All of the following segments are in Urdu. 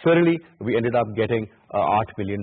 Certainly, we ended up getting $8 billion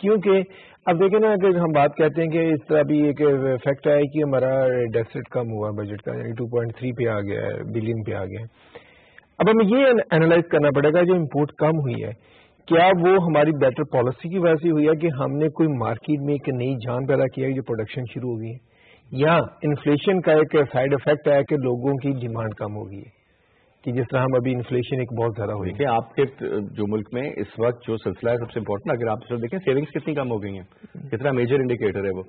کیونکہ اب دیکھیں نا کہ ہم بات کہتے ہیں کہ اس طرح بھی ایک فیکٹ ہے کہ ہمارا ڈیفیسٹ کم ہوا بجٹ کا، یعنی 2.3 پہ آ گیا ہے، بلین پہ آ گیا ہے. اب ہمیں یہ اینالائز کرنا پڑے گا جو امپورٹ کم ہوئی ہے کیا وہ ہماری بیٹر پالیسی کی وجہ سے ہوئی ہے کہ ہم نے کوئی مارکیٹ میں ایک نئی جان پیدا کیا ہے جو پروڈکشن شروع ہو گئی ہے، یا انفلیشن کا ایک سائڈ افیکٹ ہے کہ لوگوں کی ڈیمانڈ کم ہو گئی ہے، کہ جس طرح ہم ابھی انفلیشن ایک بہت زیادہ ہوئی ہے. دیکھیں آپ کے جو ملک میں اس وقت جو سلسلہ ہے سب سے امپورٹنٹ، اگر آپ دیکھیں سیونگس کتنی کم ہو گئی ہیں، کتنا میجر انڈیکیٹر ہے وہ.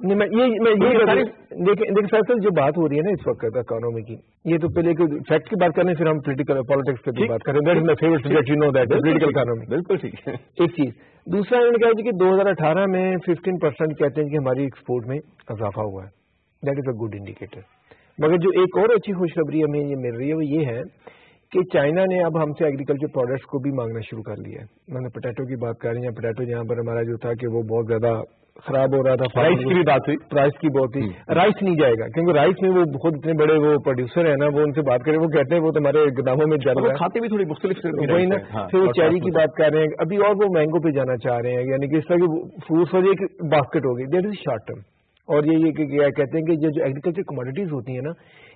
دیکھیں سر جو بات ہو رہی ہے نا اس وقت اکانومی کی، یہ تو پہلے فیکٹ کی بات کریں پھر ہم پولیٹیکل پالیٹکس کی بات کریں. پولیٹیکل اکانومی بالکل ٹھیک ہے ایک چیز. دوسرا انہوں نے کہا کہ 2018 میں 15% کہتے ہیں کہ ہماری ایکسپورٹ میں اضافہ ہوا ہے. That is a good indicator. مگر جو ایک اور اچھی خوشخبری ہمیں یہ مل رہی ہے وہ یہ ہے کہ چائنا نے اب ہم سے ایگریکلچر پروڈکٹس کو بھی مانگنا شروع کر لیا ہے. میں نے پوٹیٹو کی بات کر رہی ہیں، پوٹیٹو جہاں پر ہمارا جو تھا کہ وہ بہت زیادہ خراب ہو رہا تھا، رائس کی بھی بات ہوئی، پرائس کی بہت تھی. رائس نہیں جائے گا کیونکہ رائس میں وہ خود اتنے بڑے وہ پروڈیوسر ہیں نا، وہ ان سے بات کریں وہ کہتے ہیں وہ تمہارے گوداموں میں جل رہا ہے، کھاتے بھی تھوڑی مختلف وہی نا. پھر وہ چیری کی بات کر رہے ہیں ابھی اور وہ مینگو پہ جانا چاہ رہے ہیں، یعنی کہ اس طرح کی فروٹس والی ایک باسکٹ ہوگی. That is short term. اور یہ کیا کہتے ہیں کہ جو ایگریکلچر کموڈیٹیز ہوتی ہیں نا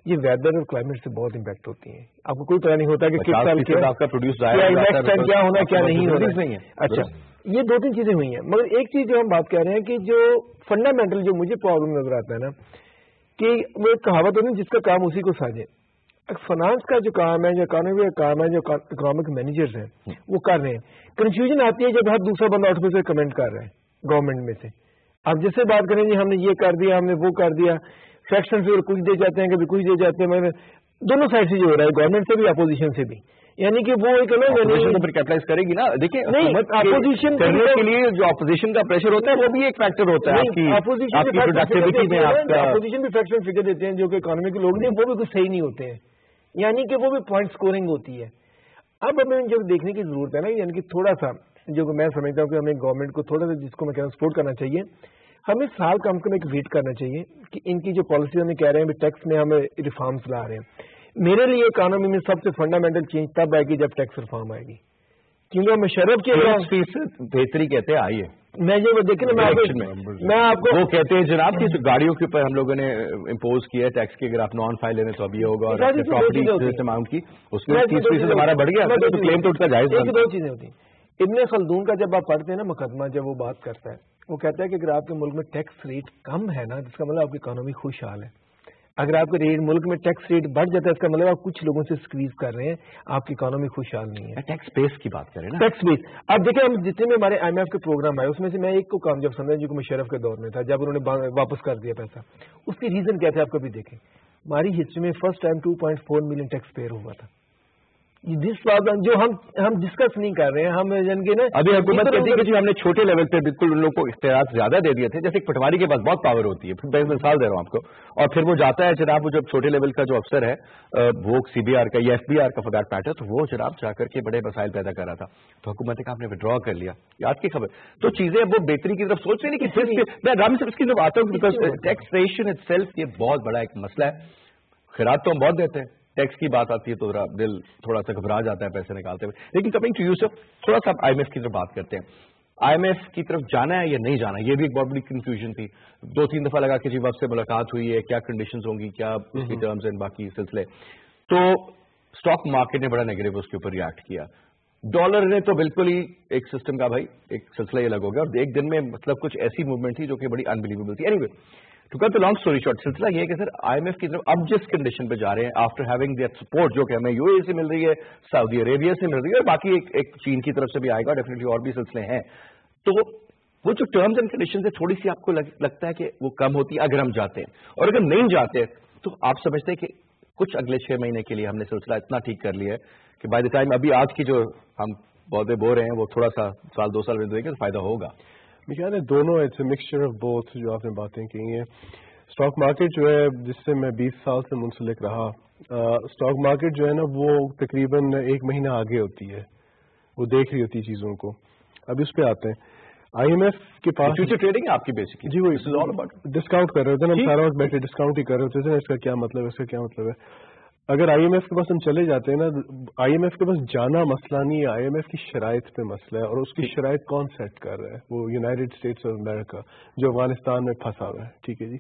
یہ ویدر اور کلائمیٹ سے بہت امپیکٹ ہوتی ہیں. آپ کو کوئی پتہ نہیں ہوتا کہ کس سال کیا ہونا کیا نہیں ہونا. اچھا یہ 2-3 چیزیں ہوئی ہیں، مگر ایک چیز جو ہم بات کر رہے ہیں کہ جو فنڈامنٹل جو مجھے پرابلم نظر آتا ہے نا کہ وہ ایک کہاوت ہوتی ہے جس کا کام اسی کو ساجے. فائنانس کا جو کام ہے، جو اکانومی کا کام ہے، جو اکنامک مینیجرز ہیں وہ کر رہے ہیں. کنفیوژن آتی ہے جب ہر دوسرا بندہ اٹھ سے کمنٹ کر رہا ہے گورنمنٹ میں سے. آپ جس سے بات کریں گے ہم نے یہ کر دیا، ہم نے وہ کر دیا، فیکشن سے کچھ دے جاتے ہیں کبھی کچھ دے جاتے ہیں، مگر دونوں سائڈ سے جو ہو رہا ہے گورنمنٹ سے بھی اپوزیشن سے بھی، یعنی کہ وہ ایک پھر کیپٹلائز کرے گی نا. دیکھیں اپوزیشن کرنے کے لیے جو اپوزیشن کا پریشر ہوتا ہے وہ بھی ایک فیکٹر ہوتا ہے. اپوزیشن بھی فیکشن فگر دیتے ہیں جو کہ اکانومی کے لوگ نہیں، وہ بھی کچھ صحیح نہیں ہوتے ہیں، یعنی کہ وہ بھی پوائنٹ اسکورنگ ہوتی ہے. اب ہمیں جو دیکھنے کی ضرورت ہے نا، یعنی کہ تھوڑا سا جو میں سمجھتا ہوں کہ ہمیں گورنمنٹ کو تھوڑا سا جس کو میں کہہ رہا ہوں سپورٹ کرنا چاہیے. ہمیں سال کم سے کم ایک ویٹ کرنا چاہیے کہ ان کی جو پالیسی ہمیں کہہ رہے ہیں ٹیکس میں ہمیں ریفارمس لا رہے ہیں. میرے لیے اکانومی میں سب سے فنڈامنٹل چینج تب آئے گی جب ٹیکس ریفارم آئے گی، کیونکہ مشرف کے بہتری کہتے ہیں آئیے. میں جو دیکھیں میں آپ کو وہ کہتے ہیں جناب کی گاڑیوں کے اوپر ہم لوگوں نے امپوز کیا ہے ٹیکس کی، اگر آپ نان فائل لیں تو اب یہ ہوگا، اور پراپرٹی اماؤنٹ کی اس میں 30% ہمارا بڑھ گیا، کلیم تو اس کا جائز. 2 چیزیں ہوتی ہیں. ابن خلدون کا جب آپ پڑھتے ہیں نا مقدمہ، جب وہ بات کرتا ہے وہ کہتا ہے کہ اگر آپ کے ملک میں ٹیکس ریٹ کم ہے نا جس کا مطلب آپ کی اکانومی خوشحال ہے. اگر آپ کے ملک میں ٹیکس ریٹ بڑھ جاتا ہے اس کا مطلب آپ کچھ لوگوں سے سکویز کر رہے ہیں، آپ کی اکانومی خوشحال نہیں ہے. ٹیکس بیس کی بات کریں نا، ٹیکس بیس. اب دیکھیں ہم جتنے میں ہمارے آئی ایم ایف کے پروگرام آئے اس میں سے میں ایک کو کامیاب سمجھا جو کہ مشرف کے دور میں تھا جب انہوں نے واپس کر دیا پیسہ. اس کے ریزن کیا تھے آپ کبھی دیکھیں؟ ہماری ہسٹری میں first time 2.4 million tax payer ہوا تھا. جس بات جو ہم ڈسکس نہیں کر رہے ہیں، ہم نا ابھی حکومت کہتی ہے کہ ہم نے چھوٹے لیول پہ بالکل ان لوگوں کو اختیارات زیادہ دے دیے تھے. جیسے پٹواری کے پاس بہت پاور ہوتی ہے، پھر میں مثال دے رہا ہوں آپ کو، اور پھر وہ جاتا ہے جناب، وہ جب چھوٹے لیول کا جو افسر ہے وہ سی بی آر کا یا ایف بی آر کا فور دیٹ میٹر، تو وہ جناب جا کر کے بڑے مسائل پیدا کر رہا تھا، تو حکومت نے کہا ہم نے وڈرا کر لیا. آج کی خبر تو چیزیں وہ بہتری کی طرف سوچ رہی نہیں کہ میں رام صاحب اس کی طرف آتا ہوں بیکاز ٹیکسیشن اٹ سیلف یہ بہت بڑا ایک مسئلہ ہے. خیرات تو ہم بہت دیتے ہیں، ٹیکس کی بات آتی ہے تو دل تھوڑا سا گھبرا جاتا ہے پیسے نکالتے ہوئے. لیکن کمنگ ٹو یوسف، تھوڑا سا آئی ایم ایف کی طرف بات کرتے ہیں. آئی ایم ایف کی طرف جانا ہے یا نہیں جانا، یہ بھی ایک بہت بڑی کنفیوژن تھی. 2-3 دفعہ لگا کہ جی آپ سے ملاقات ہوئی ہے، کیا کنڈیشنز ہوں گی، کیا اس کی ٹرمز ہیں، باقی سلسلے. تو اسٹاک مارکیٹ نے بڑا نیگیٹو اس کے اوپر ریئیکٹ کیا. ڈالر نے تو بالکل ہی ایک سسٹم کا بھائی ایک سلسلہ یہ الگ ہو گیا، اور ایک دن میں مطلب کچھ ایسی موومنٹ تھی جو کہ بڑی انبلیویبل تھی. Anyway to cut the long story short, سلسلہ یہ ہے کہ سر آئی ایم ایف کی طرف اب جس کنڈیشن پہ جا رہے ہیں آفٹر ہیونگ دیٹ سپورٹ جو کہ ہمیں یو اے سے مل رہی ہے، سعودی عربیہ سے مل رہی ہے، اور باقی ایک چین کی طرف سے بھی آئے گا ڈیفینیٹلی، اور بھی سلسلے ہیں. تو وہ جو ٹرمز اینڈ کنڈیشنز ہے تھوڑی سی آپ کو لگتا ہے کہ وہ کم ہوتی ہے اگر ہم جاتے ہیں، اور اگر نہیں جاتے تو آپ سمجھتے ہیں کہ کچھ اگلے 6 مہینے کے لیے ہم نے سلسلہ اتنا ٹھیک کر لیا ہے کہ بائی دا ٹائم ابھی آج کی جو ہم پودے بو رہے ہیں وہ تھوڑا سا 1-2 سال میں دیں گے تو فائدہ ہوگا. میرے خیال ہے دونوں it's a mixture of both جو آپ نے باتیں کی ہیں. اسٹاک مارکیٹ جو ہے جس سے میں 20 سال سے منسلک رہا، اسٹاک مارکیٹ جو ہے نا وہ تقریباً 1 مہینہ آگے ہوتی ہے، وہ دیکھ رہی ہوتی ہے چیزوں کو. اب اس پہ آتے ہیں آئی ایم ایف کے پاس فیوچر ٹریڈنگ ہے آپ کی بیسکلی. جی وہ ڈسکاؤنٹ کر رہے ہوتے ہیں، ہم سارا وقت بیٹھے ڈسکاؤنٹ ہی کر رہے ہوتے ہیں. اس کا کیا مطلب ہے، اس کا کیا مطلب ہے. اگر آئی ایم ایف کے پاس ہم چلے جاتے ہیں نا، آئی ایم ایف کے پاس جانا مسئلہ نہیں ہے، آئی ایم ایف کی شرائط پہ مسئلہ ہے، اور اس کی شرائط کون سیٹ کر رہا ہے؟ وہ یونائٹڈ اسٹیٹس آف امریکہ جو افغانستان میں پھنسا ہوا ہے. ٹھیک ہے جی.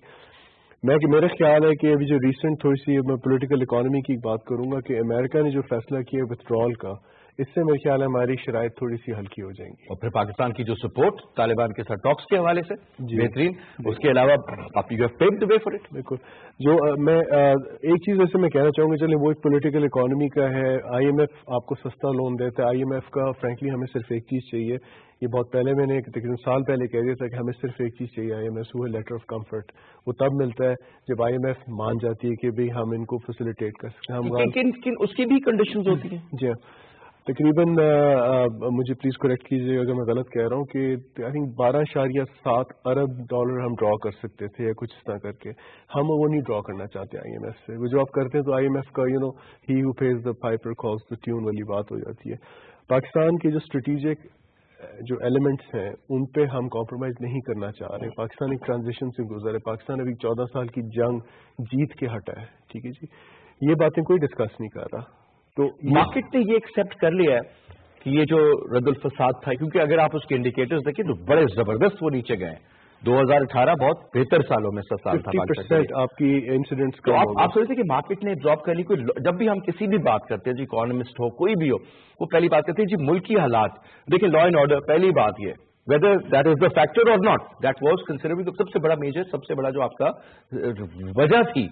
میرا خیال ہے کہ ابھی جو ریسنٹ تھوڑی سی میں پولیٹیکل اکانومی کی بات کروں گا کہ امریکہ نے جو فیصلہ کیا ودرال کا، اس سے میرے خیال ہے ہماری شرائط تھوڑی سی ہلکی ہو جائیں گی. اور پھر پاکستان کی جو سپورٹ طالبان کے ساتھ ٹاکس کے حوالے سے بہترین، اس کے علاوہ آپ you have paved the way for it. بالکل. جو میں ایک چیز ویسے میں کہنا چاہوں گا، چلیں وہ ایک پولیٹیکل اکانومی کا ہے. آئی ایم ایف آپ کو سستا لون دیتا ہے. آئی ایم ایف کا فرینکلی ہمیں صرف ایک چیز چاہیے، یہ بہت پہلے میں نے تقریباً سال پہلے کہہ دیا تھا کہ ہمیں صرف ایک چیز چاہیے آئی ایم ایف، وہ ہے لیٹر آف کمفرٹ. وہ تب ملتا ہے جب آئی ایم ایف مان جاتی ہے کہ بھئی ہم ان کو فیسیلیٹیٹ کر سکتے ہیں. اس کی بھی کنڈیشنز ہوتی ہیں. جی ہاں. تقریباً مجھے پلیز کریکٹ کیجیے اگر میں غلط کہہ رہا ہوں کہ آئی تھنک 12.7 ارب ڈالر ہم ڈرا کر سکتے تھے یا کچھ اس طرح کر کے. ہم وہ نہیں ڈرا کرنا چاہتے آئی ایم ایف سے. وہ جو آپ کرتے ہیں تو آئی ایم ایف کا ہی ہو pays the piper calls the tune والی بات ہو جاتی ہے. پاکستان کے جو اسٹریٹجک جو ایلیمنٹس ہیں ان پہ ہم کمپرومائز نہیں کرنا چاہ رہے. پاکستان ایک ٹرانزیشن سے گزرا ہے. پاکستان ابھی 14 سال کی جنگ جیت کے ہٹا ہے. ٹھیک ہے جی. یہ باتیں کوئی ڈسکس نہیں کر رہا. تو مارکیٹ نے یہ ایکسپٹ کر لیا ہے کہ یہ جو رد الفساد تھا، کیونکہ اگر آپ اس کے انڈیکیٹرز دیکھیں تو بڑے زبردست وہ نیچے گئے. 2018 بہت بہتر سالوں میں سال تھا. 50% آپ کی انسیڈنٹس تو آپ سوچتے کہ مارکیٹ نے ڈراپ کرنی کوئی، جب بھی ہم کسی بھی بات کرتے ہیں جی، اکانومسٹ ہو کوئی بھی ہو، وہ پہلی بات کرتے ہیں جی ملکی حالات دیکھیں، لا اینڈ آرڈر. پہلی بات یہ whether that is the factor or not, that was considerably. تو سب سے بڑا میجر، سب سے بڑا جو آپ کا وجہ تھی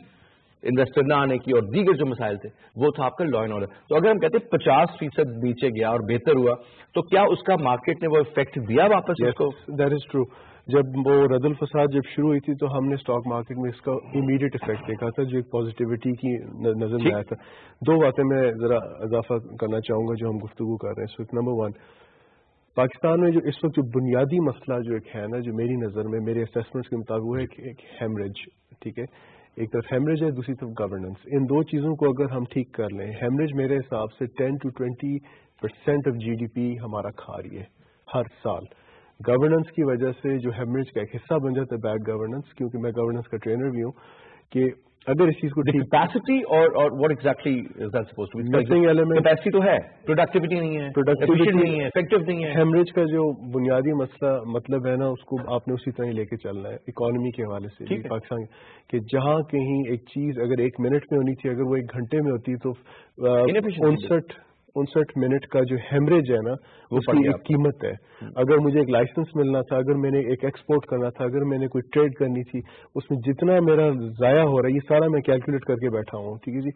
انویسٹر نہ آنے کی اور دیگر جو مسائل تھے، وہ تھا آپ کا لا اینڈ آرڈر. تو اگر ہم کہتے ہیں 50% نیچے گیا اور بہتر ہوا، تو کیا اس کا مارکیٹ نے وہ افیکٹ دیا واپس اس کو؟ That is true. جب وہ رد الفساد جب شروع ہوئی تھی تو ہم نے اسٹاک مارکیٹ میں اس کا امیڈیٹ افیکٹ دیکھا تھا، جو ایک پازیٹیوٹی کی نظر میں آیا تھا. دو باتیں میں ذرا اضافہ کرنا چاہوں گا جو ہم گفتگو کر رہے ہیں اس وقت. نمبر 1، پاکستان میں جو اس وقت جو بنیادی مسئلہ جو ایک ہے نا، جو میری نظر میں میرے اسیسمنٹس کے مطابق وہ ہے ایک ہیمریج. ٹھیک ہے. ایک طرف ہیمریج ہے، دوسری طرف گورننس. ان دو چیزوں کو اگر ہم ٹھیک کر لیں، ہیمریج میرے حساب سے 10 to 20% of G D P ہمارا کھا رہی ہے ہر سال. گورننس کی وجہ سے جو ہیمریج کا ایک حصہ بن جاتا ہے بیڈ گورننس، کیونکہ میں گورننس کا ٹرینر بھی ہوں، کہ اگر اس چیز کو کیپیسٹی اور what exactly is that supposed to be? Capacity تو ہے، پروڈکٹیوٹی نہیں ہے، ایفیشینٹ نہیں ہے، افیکٹو نہیں ہے. ہیمریج کا جو بنیادی مسئلہ مطلب ہے نا، اس کو آپ نے اسی طرح لے کے چلنا ہے اکانومی کے حوالے سے. پاکستان کہ جہاں کہیں ایک چیز اگر 1 منٹ میں ہونی تھی، اگر وہ 1 گھنٹے میں ہوتی تو 59 منٹ کا جو ہیمریج ہے نا، اس کی ایک قیمت ہے. اگر مجھے ایک لائسنس ملنا تھا، اگر میں نے ایک ایکسپورٹ کرنا تھا، اگر میں نے کوئی ٹریڈ کرنی تھی، اس میں جتنا میرا ضائع ہو رہا ہے یہ سارا میں کیلکولیٹ کر کے بیٹھا ہوں. ٹھیک ہے جی.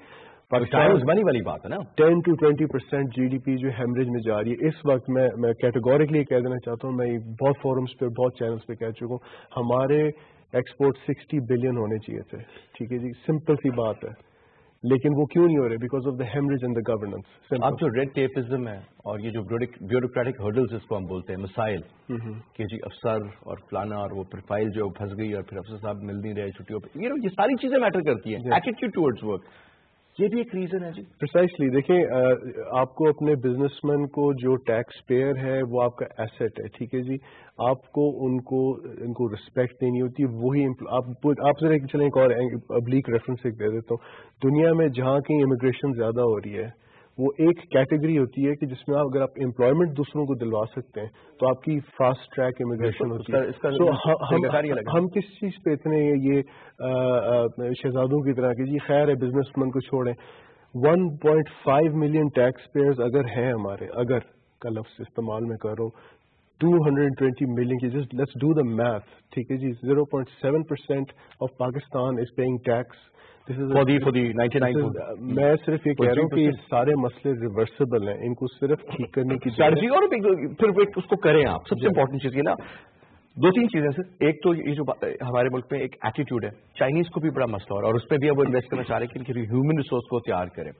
پاکستان والی بات ہے نا، 10 to 20% جی ڈی پی جو ہیمریج میں جا رہی ہے اس وقت. میں کیٹیگوریکلی کہہ دینا چاہتا ہوں، میں بہت فورمز پہ بہت چینلز پہ کہہ چکا ہوں، ہمارے ایکسپورٹ 60 بلین ہونے چاہیے تھے. ٹھیک ہے جی. سمپل سی بات ہے، لیکن وہ کیوں نہیں ہو رہے؟ Because of the haemorrhage and the governance. اب جو ریڈ ٹیپزم ہے اور یہ جو بیوروکریٹک ہرڈلز جس کو ہم بولتے ہیں، مسائل کہ جی افسر اور فلانا اور وہ پروفائل جو پھنس گئی اور پھر افسر صاحب مل نہیں رہے چھٹیوں پہ، یہ ساری چیزیں میٹر کرتی ہیں. ایٹیٹیوڈ ٹورڈز ورک، یہ بھی ایک ریزن ہے جی. پرسائسلی. دیکھیں، آپ کو اپنے بزنس مین کو جو ٹیکس پیئر ہے وہ آپ کا ایسٹ ہے. ٹھیک ہے جی. آپ کو ان کو رسپیکٹ دینی ہوتی ہے. وہی آپ ذرا چلیں ایک اور ابلیک ریفرنس دے دیتا ہوں. دنیا میں جہاں کہیں امیگریشن زیادہ ہو رہی ہے، وہ ایک کیٹیگری ہوتی ہے کہ جس میں اگر آپ امپلائمنٹ دوسروں کو دلوا سکتے ہیں تو آپ کی فاسٹ ٹریک امیگریشن ہوتی ہے. ہم کس چیز پہ اتنے یہ شہزادوں کی طرح کہ جی خیر ہے بزنس مین کو چھوڑیں. 1.5 ملین ٹیکس پیئرز اگر ہیں ہمارے، اگر کا لفظ استعمال میں کر رہا ہوں، 220 ملین کی، just let's do the math. ٹھیک ہے جی. 0.7% of Pakistan is paying tax. میں صرف یہ کہہ رہا ہوں کہ سارے مسئلے ریورسبل ہیں، ان کو صرف ٹھیک کرنے کی اسٹریٹجی اور پھر اس کو کریں آپ. سب سے امپورٹنٹ چیز یہ نا، 2-3 چیزیں سر. ایک تو یہ جو ہمارے ملک میں ایک ایٹیٹیوڈ ہے، چائنیز کو بھی بڑا مسئلہ اور اس پہ بھی اب وہ انویسٹ کرنا چاہ رہے ہیں کہ ہیومن ریسورس کو تیار کریں.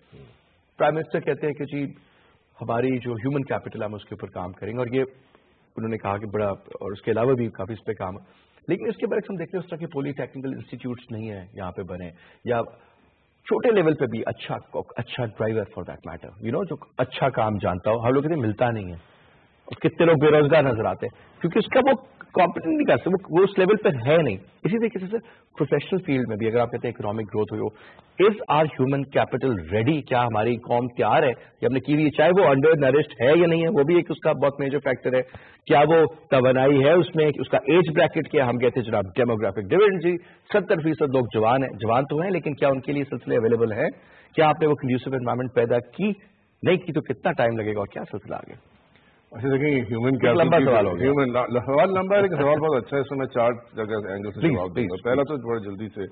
پرائم منسٹر کہتے ہیں کہ جی ہماری جو ہیومن کیپٹل ہے ہم اس کے اوپر کام کریں گے، اور یہ انہوں نے کہا کہ بڑا، اور اس کے علاوہ بھی کافی اس پہ کام ہے. لیکن اس کے برعکس ہم دیکھتے ہیں اس طرح کے پولی ٹیکنیکل انسٹیٹیوٹس نہیں ہیں یہاں پہ بنے، یا چھوٹے لیول پہ بھی اچھا ڈرائیور فار دیٹ میٹر جو اچھا کام جانتا ہو، ہر لوگ کہتے ہیں ملتا نہیں ہے. اور کتنے لوگ بے روزگار نظر آتے ہیں کیونکہ اس کا وہ کمپیٹنٹ نہیں کر سکتے, وہ اس لیول پر ہے نہیں. اسی طریقے سے پروفیشنل فیلڈ میں بھی اگر آپ کہتے ہیں اکنامک گروتھ ہوئی ہو, از آر ہیومن کیپٹل ریڈی, کیا ہماری قوم تیار ہے کہ ہم نے کی, چاہے وہ انڈر نرسڈ ہے یا نہیں ہے, وہ بھی ایک اس کا بہت میجر فیکٹر ہے. کیا وہ توانائی ہے اس میں, اس کا ایج بریکٹ کیا, ہم کہتے ہیں جناب ڈیموگرافک ڈویڈنڈ جی 70% لوگ جوان ہیں, جوان تو ہیں لیکن کیا ان کے لیے سلسلے اویلیبل ہیں, کیا آپ نے وہ کنڈیوسو انوائرمنٹ پیدا کی, نہیں کی تو کتنا ٹائم لگے گا اور کیا سلسلہ آگے. اچھا دیکھیں ہیومن لمبا سوال ہو گیا, سوال لمبا ہے لیکن سوال بہت اچھا ہے, اس میں میں 4 جگہ اینگل سے جواب دوں گا. پہلا تو بڑا جلدی سے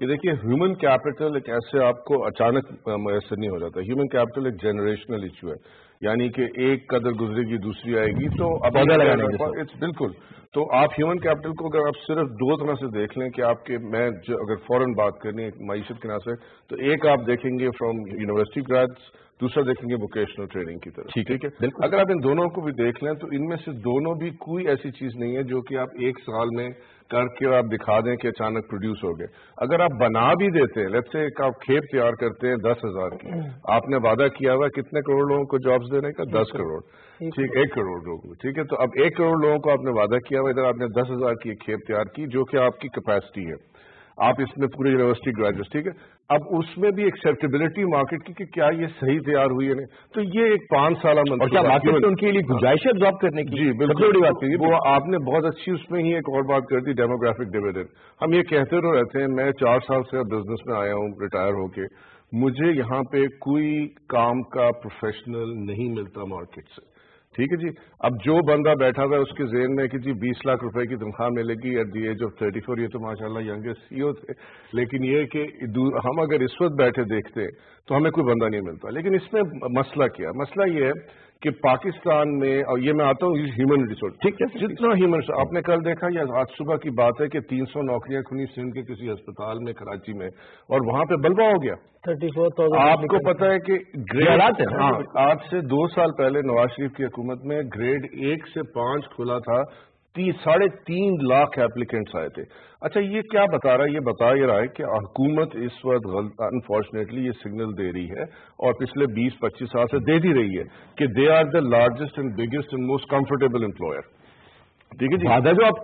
یہ دیکھیے, ہیومن کیپٹل ایک ایسے آپ کو اچانک میسر نہیں ہو جاتا. ہیومن کیپٹل ایک جنریشنل ایشو ہے, یعنی کہ ایک قدر گزرے گی دوسری آئے گی, تو اب بالکل. تو آپ ہیومن کیپٹل کو اگر آپ صرف 2 طرح سے دیکھ لیں کہ آپ کے, میں اگر فوراً بات کرنی ہے معیشت کے نام سے, تو ایک آپ دیکھیں گے فرام یونیورسٹی گریجویٹس, دوسرا دیکھیں گے ووکیشنل ٹریننگ کی طرف. ٹھیک ہے, اگر آپ ان دونوں کو بھی دیکھ لیں تو ان میں سے دونوں بھی کوئی ایسی چیز نہیں ہے جو کہ آپ 1 سال میں کر کے آپ دکھا دیں کہ اچانک پروڈیوس ہو گئے. اگر آپ بنا بھی دیتے ہیں, لیٹس سے ایک آپ کھیپ تیار کرتے ہیں 10,000 کی, آپ نے وعدہ کیا ہوا کتنے کروڑ لوگوں کو جابس دینے کا, 10 کروڑ, ٹھیک, 1 کروڑ لوگوں, ٹھیک ہے. تو اب 1 کروڑ لوگوں کو آپ نے وعدہ کیا ہوا, ادھر آپ نے 10,000 کی ایک کھیپ تیار کی جو کہ آپ کی کیپیسٹی ہے, آپ اس میں پورے یونیورسٹی گریجویٹ, ٹھیک ہے. اب اس میں بھی ایکسیپٹیبلٹی مارکیٹ کی کہ کیا یہ صحیح تیار ہوئی ہے نہیں, تو یہ ایک 5 سالہ منصوبہ, اور کیا مارکیٹ میں ان کے لیے گنجائش ہے ابزارب کرنے کی. جی بالکل بڑی بات ہے وہ, آپ نے بہت اچھی اس میں ہی ایک اور بات کر دی, ڈیموگرافک ڈویڈنڈ. ہم یہ کہتے تو رہتے ہیں, میں 4 سال سے بزنس میں آیا ہوں ریٹائر ہو کے, مجھے یہاں پہ کوئی کام کا پروفیشنل نہیں ملتا مارکیٹ سے, ٹھیک ہے جی. اب جو بندہ بیٹھا ہوا ہے اس کے ذہن میں کہ جی 20 لاکھ روپے کی تنخواہ ملے گی ایٹ دی ایج آف 34, یہ تو ماشاءاللہ ینگسٹ سی او تھے, لیکن یہ کہ ہم اگر اس وقت بیٹھے دیکھتے تو ہمیں کوئی بندہ نہیں ملتا. لیکن اس میں مسئلہ کیا, مسئلہ یہ ہے کہ پاکستان میں, اور یہ میں آتا ہوں ہیومن ریسورس, ٹھیک ہے, جتنا ہیومن, آپ نے کل دیکھا یا آج صبح کی بات ہے کہ 300 نوکریاں کھلی سندھ کے کسی ہسپتال میں کراچی میں, اور وہاں پہ بلبہ ہو گیا. 34,000 آپ کو پتا ہے کہ گریڈ, ہاں, آج سے 2 سال پہلے نواز شریف کی حکومت میں گریڈ 1 سے 5 کھلا تھا, 3.5 لاکھ ایپلیکینٹس آئے تھے. اچھا یہ کیا بتا رہا ہے, یہ بتا یہ رہا ہے کہ حکومت اس وقت انفارچونیٹلی یہ سگنل دے رہی ہے, اور پچھلے 20-25 سال سے دے دی رہی ہے کہ they are the largest and biggest and most comfortable employer. ٹھیک ہے جی, وعدہ جو آپ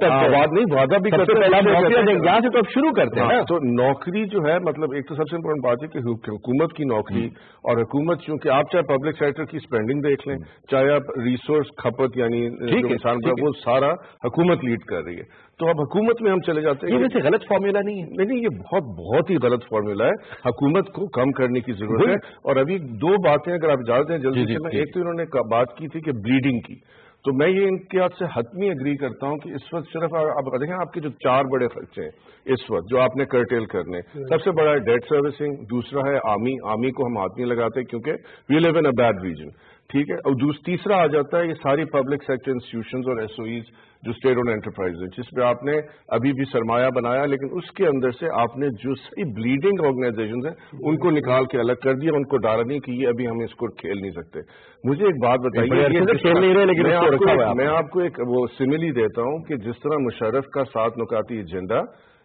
وعدہ بھی کرتے ہیں, یہاں سے تو آپ شروع کرتے ہیں. تو نوکری جو ہے, مطلب ایک تو سب سے امپورٹنٹ بات ہے کہ حکومت کی نوکری, اور حکومت چونکہ آپ چاہے پبلک سیکٹر کی اسپینڈنگ دیکھ لیں, چاہے آپ ریسورس کھپت یعنی انسان کا, وہ سارا حکومت لیڈ کر رہی ہے. تو اب حکومت میں ہم چلے جاتے ہیں, یہ غلط فارمولا نہیں ہے, نہیں, یہ بہت ہی غلط فارمولا ہے. حکومت کو کم کرنے کی ضرورت ہے. اور ابھی 2 باتیں اگر آپ جانتے ہیں جلدی سے, ایک تو انہوں نے بات کی تھی کہ بلیڈنگ کی, تو میں یہ ان کے سے حتمی اگری کرتا ہوں کہ اس وقت صرف آپ دیکھیں, آپ کے جو 4 بڑے خرچے ہیں اس وقت جو آپ نے کرٹیل کرنے, سب سے بڑا ہے ڈیٹ سروسنگ, دوسرا ہے آرمی کو ہم ہاتھ نہیں لگاتے کیونکہ وی لیو ان اے بیڈ ریجن, ٹھیک ہے, اور تیسرا آ جاتا ہے یہ ساری پبلک سیکٹر انسٹیٹیوشنز اور ایس او ایز جو اسٹیٹ اون انٹرپرائز ہے, جس پہ آپ نے ابھی بھی سرمایہ بنایا, لیکن اس کے اندر سے آپ نے جو صحیح بلیڈنگ آرگنائزیشنز ہیں ان کو نکال کے الگ کر دیا, ان کو ڈالا نہیں کہ یہ ابھی ہم اس کو کھیل نہیں سکتے. مجھے ایک بات بتائیے, میں آپ کو ایک وہ سملی دیتا ہوں کہ جس طرح مشرف کا 7 نکاتی ایجنڈا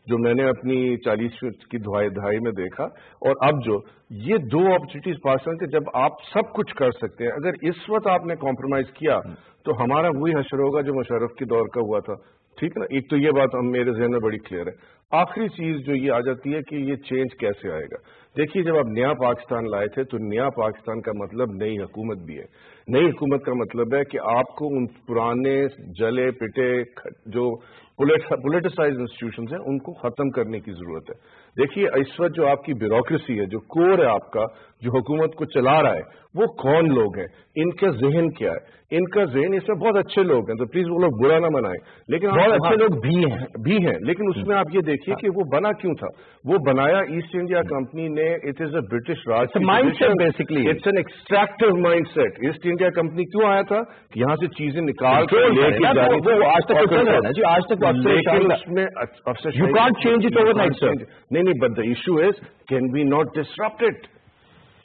جو میں نے اپنی 40 کی دہائی میں دیکھا, اور اب جو یہ 2 اپرچونیٹیز پاکستان کے جب آپ سب کچھ کر سکتے ہیں, اگر اس وقت آپ نے کمپرومائز کیا تو ہمارا وہی حشر ہوگا جو مشرف کے دور کا ہوا تھا, ٹھیک ہے نا. ایک تو یہ بات میرے ذہن میں بڑی کلیئر ہے. آخری چیز جو یہ آ جاتی ہے کہ یہ چینج کیسے آئے گا. دیکھیے جب آپ نیا پاکستان لائے تھے تو نیا پاکستان کا مطلب نئی حکومت بھی ہے. نئی حکومت کا مطلب ہے کہ آپ کو ان پرانے جلے پٹے جو پولیٹیسائز انسٹیٹیوشنز ہیں ان کو ختم کرنے کی ضرورت ہے. دیکھیے اس وقت جو آپ کی بیوروکریسی ہے, جو کور ہے آپ کا, جو حکومت کو چلا رہا ہے, وہ کون لوگ ہیں, ان کا ذہن کیا ہے. ان کا ذہن, اس میں بہت اچھے لوگ ہیں تو پلیز وہ لوگ برا نہ منائیں, لیکن بہت اچھے لوگ بھی ہیں, لیکن اس میں آپ یہ دیکھیے کہ وہ بنا کیوں تھا. وہ بنایا ایسٹ انڈیا کمپنی نے, it is a British Raj mind set, basically it's an extractive mind set. East India company کیوں آیا تھا کہ یہاں سے چیزیں نکال کر آج تک you can't change it over night. نہیں, but the issue is can we not disrupt it.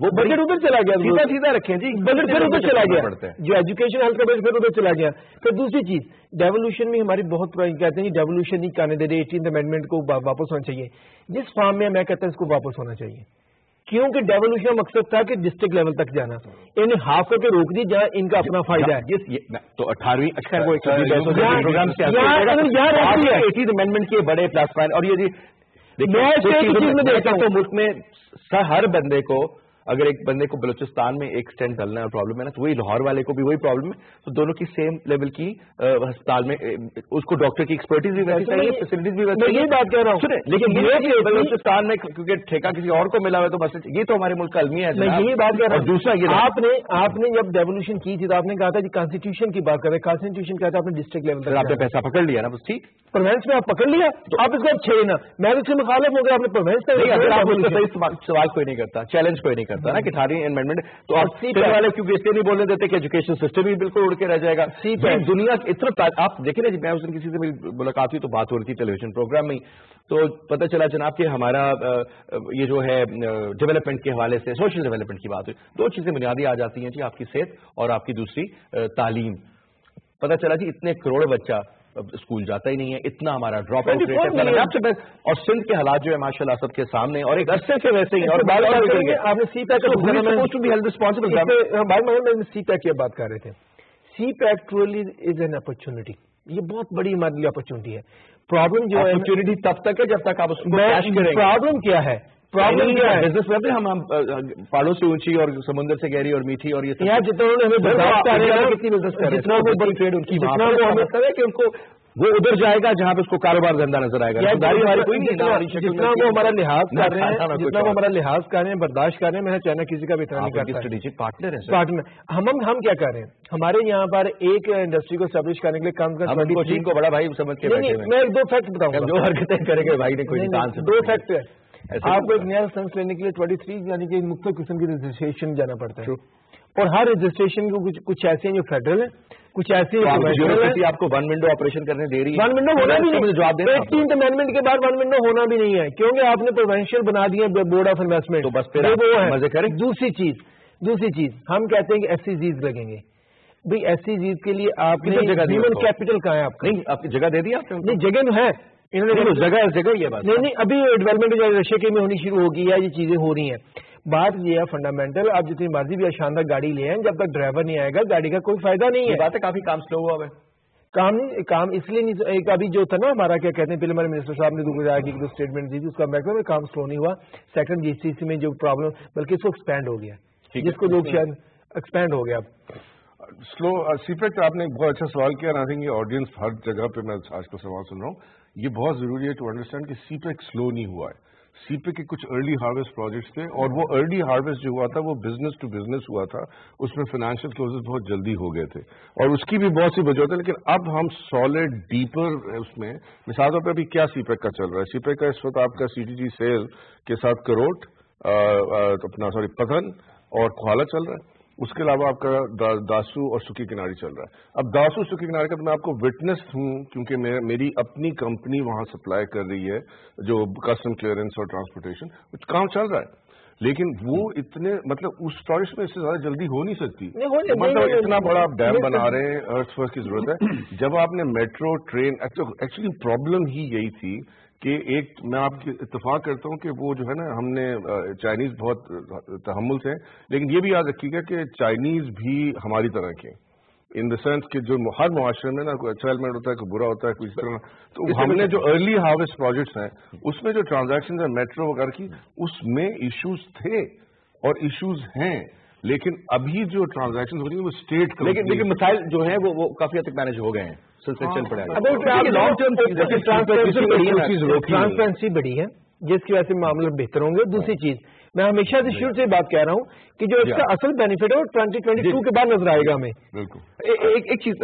وہ بجٹ ادھر چلا گیا, سیدھا سیدھا رکھیں جی, بجٹ پھر ادھر چلا گیا, جو ایجوکیشن ہیلتھ کا بجٹ پھر ادھر چلا گیا. پھر دوسری چیز ڈیولوشن میں ہماری بہت کہتے ہیں ڈیولوشن نہیں کرنے دے رہے, 18th امینڈمنٹ کو واپس ہونا چاہیے. جس فارم میں کہتا ہوں اس کو واپس ہونا چاہیے, کیونکہ ڈیولوشن کا مقصد تھا کہ ڈسٹرکٹ لیول تک جانا, انہیں ہاف کر کے روک دی جہاں ان کا اپنا فائدہ ہے. تو 18ویں پروگرام سے 18th امینڈمنٹ کے بڑے پلس پوائنٹ. اور یہ میں دیکھتا ہوں ملک میں ہر بندے کو, اگر ایک بندے کو بلوچستان میں ایک اسٹینٹ ڈلنا ہے پرابلم ہے نا, تو وہی لاہور والے کو بھی وہی پرابلم ہے. تو دونوں کی سیم لیول کی ہسپتال میں اس کو ڈاکٹر کی ایکسپرٹیز بھی ویسی چاہیے, فیسلٹیز بھی ویسی. یہی بات کہہ رہا ہوں, لیکن یہ بلوچستان میں کیونکہ ٹھیکہ کسی اور کو ملا ہوا ہے تو بس یہ تو ہمارے ملک کا المیہ ہے. میں یہی بات کہہ رہا ہوں. دوسرا یہ آپ نے جب ڈیولوشن کی تھی تو آپ نے کہا تھا کہ کانسٹیٹیوشن کی بات کر رہے ہیں, کانسٹیٹیوشن کہتا ہے آپ نے ڈسٹرکٹ لیول تک آپ نے پیسہ پکڑ لیا نا, بس ٹھیک پروینس میں آپ پکڑ لیا تو آپ اس کو اب چھیڑنا. میں اس سے مخالف ہو گیا, آپ نے پروینس سوال کوئی نہیں کرتا, چیلنج کوئی نہیں کرتا نا کہ 18 امینڈمنٹ. تو آپ والے کیونکہ اس لیے نہیں بولنے دیتے کہ ایجوکیشن سسٹم بھی بالکل اڑ کے رہ جائے گا. دنیا اتنا آپ دیکھیں نا جی, میں اس دن کسی سے ملاقات ہوئی تو بات ہو رہی تھی ٹیلی ویژن پروگرام میں, تو پتہ چلا جناب کہ ہمارا یہ جو ہے ڈیولپمنٹ کے حوالے سے سوشل ڈیولپمنٹ کی بات ہوئی, دو چیزیں بنیادی آ جاتی ہیں جی, آپ کی صحت اور آپ کی دوسری تعلیم. پتہ چلا جی اتنے کروڑ بچہ اسکول جاتا ہی نہیں ہے, اتنا ہمارا ڈراپ آؤٹ ریٹ ہے. اور سندھ کے حالات جو ہے ماشاء اللہ سب کے سامنے, اور ایک عرصے سے ویسے ہی. اور آپ نے سی پیک سی پیک کی بات کر رہے تھے. CPEC truly is an opportunity, یہ بہت بڑی ہمارے لیے اپرچونٹی ہے. پرابلم جو ہے اپرچونٹی تب تک ہے جب تک آپ اس کو کیش کریں. پرابلم کیا ہے, پرابلم کیا ہے, بزنس میں ہم پہاڑوں سے اونچی اور سمندر سے گہری اور میٹھی, اور یہ جتنا کہ ان کو وہ ادھر جائے گا جہاں پہ اس کو کاروبار گندا نظر آئے گا. جتنا وہ ہمارا لحاظ کر رہے ہیں, جتنا وہ ہمارا لحاظ کر رہے ہیں, برداشت کر رہے ہیں, میں چاہنا کسی کا بھی اتنا نہیں کرتا. اسٹریٹجک پارٹنر ہے پارٹنر. ہم کیا کر رہے ہیں, ہمارے یہاں پر ایک انڈسٹری کو اسٹیبلش کرنے کے لیے کام کرنا, چین کو بڑا بھائی سمجھ کے میں ایک دو فیکٹ بتاؤں گا, جو حرکتیں کرے گا بھائی نے کوئی انسان سے. دو فیکٹ ہے. آپ کو ایک نیا لائسنس لینے کے لیے 23 یعنی کہ مختلف قسم کی رجسٹریشن جانا پڑتا ہے, اور ہر رجسٹریشن کو کچھ ایسے ہیں جو فیڈرل ہیں, کچھ ایسے آپ کو ون ونڈو آپریشن کرنے دے رہی ہے. ون ونڈو ہونا بھی نہیں, جواب دینا 18th امینڈمنٹ کے بعد ون ونڈو ہونا بھی نہیں ہے, کیونکہ آپ نے پروینشیل بنا دیا بورڈ آف انویسٹمنٹ. تو بس پھر مزے کریں. دوسری چیز ہم کہتے ہیں کہ ایس سی زیز لگیں گے. بھائی ایس سی زیز کے لیے آپ نے ہیومن کیپٹل کہاں ہے, آپ نہیں آپ کی جگہ دے دی, آپ نہیں جگہ تو ہے, جگہ یہ بات نہیں, ابھی ڈیولپمنٹ رشیا کے میں ہونی شروع ہوگی ہے, یہ چیزیں ہو رہی ہیں. بات یہ ہے فنڈامنٹل, آپ جتنی مرضی بھی شاندار گاڑی لے آئیں, جب تک ڈرائیور نہیں آئے گا گاڑی کا کوئی فائدہ نہیں ہے. بات ہے کافی کام سلو ہوا ہے. کام اس لیے نہیں, ایک ابھی جو تھا نا ہمارا کیا کہتے ہیں, پہلے ہمارے منسٹر صاحب نے جو اسٹیٹمنٹ دی تھی اس کا میکسیمم کام سلو نہیں ہوا. سیکنڈ جی سی سی میں جو پرابلم, بلکہ اس کو ایکسپینڈ ہو گیا, جس کو لوگ شاید ایکسپینڈ ہو گیا. سلو سی پیک آپ نے بہت اچھا سوال کیا, آئی تھنک یہ آڈینس ہر جگہ پہ میں آج کا سوال سن رہا ہوں. یہ بہت ضروری ہے ٹو انڈرسٹینڈ کہ سی پیک سلو نہیں ہوا ہے. سی پی کے کچھ ارلی ہارویسٹ پروجیکٹس تھے, اور وہ ارلی ہارویسٹ جو ہوا تھا وہ بزنس ٹو بزنس ہوا تھا, اس میں فائنینشیل کلوزز بہت جلدی ہو گئے تھے, اور اس کی بھی بہت سی وجہ ہے. لیکن اب ہم سالڈ ڈیپر اس میں, مثال طور پہ ابھی کیا سی پیک کا چل رہا ہے. سی پیک کا اس وقت آپ کا سی ٹی جی سیل کے ساتھ کروٹ پتھن اور کھوالا چل رہا ہے. اس کے علاوہ آپ کا داسو اور سکی کناری چل رہا ہے. اب داسو سکی کناری کا تو میں آپ کو وٹنس ہوں, کیونکہ میری اپنی کمپنی وہاں سپلائی کر رہی ہے, جو کسٹم کلیئرنس اور ٹرانسپورٹیشن کام چل رہا ہے. لیکن وہ اتنے مطلب اس پروجیکٹ میں اس سے زیادہ جلدی ہو نہیں سکتی. مطلب اتنا بڑا آپ ڈیم بنا رہے ہیں, ارتھ ورک کی ضرورت ہے. جب آپ نے میٹرو ٹرین, ایکچولی پرابلم ہی یہی تھی کہ ایک, میں آپ کی اتفاق کرتا ہوں کہ وہ جو ہے نا, ہم نے چائنیز بہت تحمل سے, لیکن یہ بھی یاد رکھیے گا کہ چائنیز بھی ہماری طرح کے, ان دا سینس کہ جو ہر معاشرے میں نا کوئی اچھا ایلیمنٹ ہوتا ہے, کوئی برا ہوتا ہے, کوئی اس طرح. تو ہم نے جو ارلی ہارویسٹ پروجیکٹس ہیں اس میں جو ٹرانزیکشن ہے میٹرو وغیرہ کی, اس میں ایشوز تھے اور ایشوز ہیں, لیکن ابھی جو ٹرانزیکشن ہو رہی ہیں وہ اسٹیٹ کا, لیکن مسائل جو ہیں وہ کافی حد تک مینج ہو گئے ہیں, سلسلے چل پڑے ہیں. ٹرانسپیرنسی بڑی ہے جس کی وجہ سے معاملے بہتر ہوں گے. دوسری چیز میں ہمیشہ سے شروع سے بات کہہ رہا ہوں کہ جو اس کا اصل بینیفٹ ہے وہ 2022 کے بعد نظر آئے گا ہمیں. بالکل. ایک چیز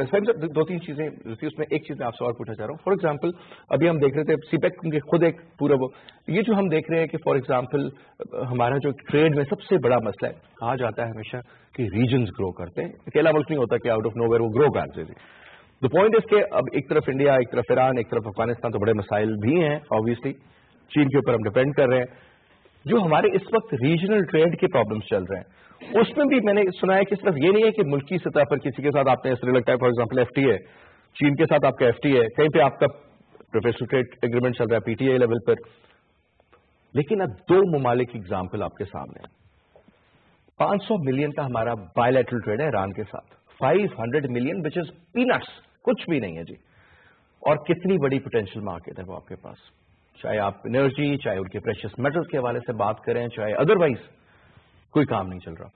دو تین چیزیں اس میں, ایک چیز میں آپ سے اور پوچھنا چاہ رہا ہوں. فار ایگزامپل ابھی ہم دیکھ رہے تھے سی پیک کے خود ایک پورا وہ, یہ جو ہم دیکھ رہے ہیں کہ فار ایگزامپل ہمارا جو ٹریڈ میں سب سے بڑا مسئلہ ہے, کہا جاتا ہے ہمیشہ کہ ریجنز گرو کرتے ہیں, اکیلا ملک نہیں ہوتا کہ آؤٹ آف نو ویئر وہ گرو کرتے تھے. دا پوائنٹ از کہ اب ایک طرف انڈیا, ایک طرف ایران, ایک طرف افغانستان, تو بڑے مسائل بھی ہیں آبویسلی, چین کے اوپر ہم ڈپینڈ کر رہے ہیں. جو ہمارے اس وقت ریجنل ٹریڈ کے پرابلمس چل رہے ہیں اس میں بھی میں نے سنا ہے کہ صرف یہ نہیں ہے کہ ملکی سطح پر کسی کے ساتھ آپ نے ایسے لگتا ہے for example F T A چین کے ساتھ آپ کا ایف ٹی اے کہیں پہ آپ کا پروفیشنل ٹریڈ ایگریمنٹ چل رہا ہے پی ٹی اے لیول پر. لیکن اب دو ممالک کی ایگزامپل آپ کے سامنے 500 ملین کا ہمارا بائیلیٹرل ٹریڈ ہے ایران کے ساتھ 500 ملین وچ از پینٹس کچھ بھی نہیں ہے جی. اور کتنی بڑی پوٹینشیل مارکیٹ ہے وہ آپ کے پاس چاہے آپ انرجی چاہے ان کے پریشیس میٹلز کے حوالے سے بات کریں چاہے ادروائز کوئی کام نہیں چل رہا.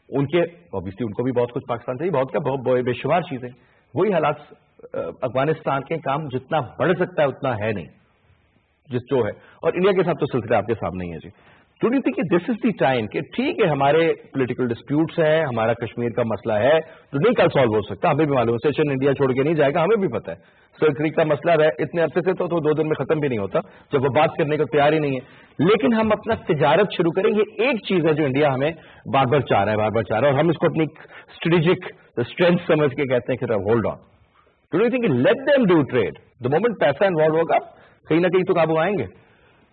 ان کے اوبیسلی ان کو بھی بہت کچھ پاکستان سے بہت کا بے شمار چیزیں وہی حالات افغانستان کے کام جتنا بڑھ سکتا ہے اتنا ہے نہیں جو ہے اور انڈیا کے ساتھ تو سلسلہ آپ کے سامنے ہی ہے جی. ڈو یو تھنک کہ دس از دی ٹائم کہ ٹھیک ہے ہمارے پولیٹیکل ڈسپیوٹس ہیں ہمارا کشمیر کا مسئلہ ہے جو نہیں کل سالو ہو سکتا ہمیں بھی معلوم ہے سیشن انڈیا چھوڑ کے نہیں جائے گا ہمیں بھی پتہ ہے سرکری کا مسئلہ ہے اتنے عرصے سے تو 2 دن میں ختم بھی نہیں ہوتا جب وہ بات کرنے کو تیار ہی نہیں ہے. لیکن ہم اپنا تجارت شروع کریں یہ ایک چیز ہے جو انڈیا ہمیں بار بار چاہ رہا ہے اور ہم اس کو اپنی اسٹریٹجک اسٹرینتھ سمجھ کے کہتے ہیں کہ hold on. Do you think let them do trade the moment پیسہ انوالو ہوگا کہیں نہ کہیں تو قابو آئیں گے.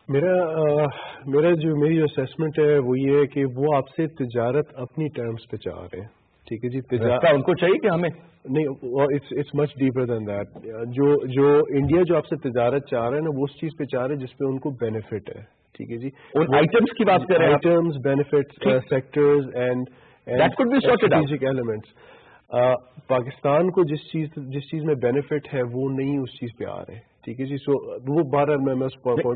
میری جو اسیسمنٹ ہے وہ یہ ہے کہ وہ آپ سے تجارت اپنی ٹرمز پہ چاہ رہے ہیں ٹھیک ہے جی. تجارت ان کو چاہیے کہ ہمیں نہیں it's much deeper than that. جو انڈیا جو آپ سے تجارت چاہ رہے ہیں نا وہ اس چیز پہ چاہ رہے ہیں جس پہ ان کو بینیفٹ ہے ٹھیک ہے جی. ان آئٹمس کی بات کر رہے ہیں items benefits sectors and strategic elements. Pakistan کو جس چیز میں بینیفٹ ہے وہ نہیں اس چیز پہ آ رہے ٹھیک ہے جی. سو وہ 12 میں